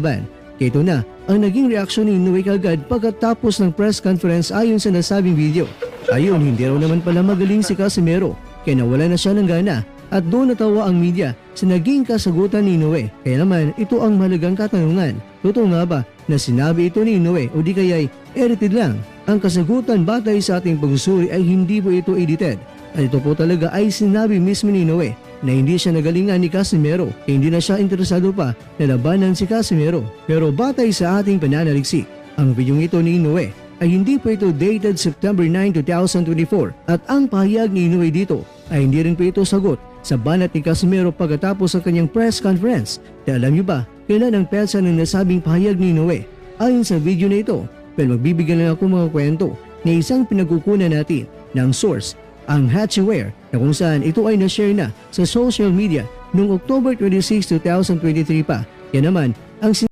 laban. Ito na ang naging reaksyon ni Inoue kagad pagkatapos ng press conference ayon sa nasabing video. Ayon, hindi raw naman pala magaling si Casimero kaya nawala na siya ng gana at doon natawa ang media sa naging kasagutan ni Inoue. Kaya naman ito ang mahalagang katanungan. Totoo nga ba na sinabi ito ni Inoue o di kaya'y edited lang? Ang kasagutan batay sa ating pagsusuri ay hindi po ito edited. At ito po talaga ay sinabi mismo ni Inoue na hindi siya nagalingan ni Casimero kaya hindi na siya interesado pa na labanan si Casimero. Pero batay sa ating pananaliksik, ang videong ito ni Inoue ay hindi po ito dated September 9, 2024 at ang pahayag ni Inoue dito ay hindi rin po ito sagot sa banat ni Casimero pagkatapos ng kanyang press conference. Kaya alam niyo ba kailan ang petsa ng nasabing pahayag ni Inoue? Ayon sa video na ito, pero magbibigyan lang ako mga kwento na isang pinagkukunan natin ng source, ang Hatchaware, na kung saan ito ay na-share na sa social media noong October 26, 2023 pa. Yan naman ang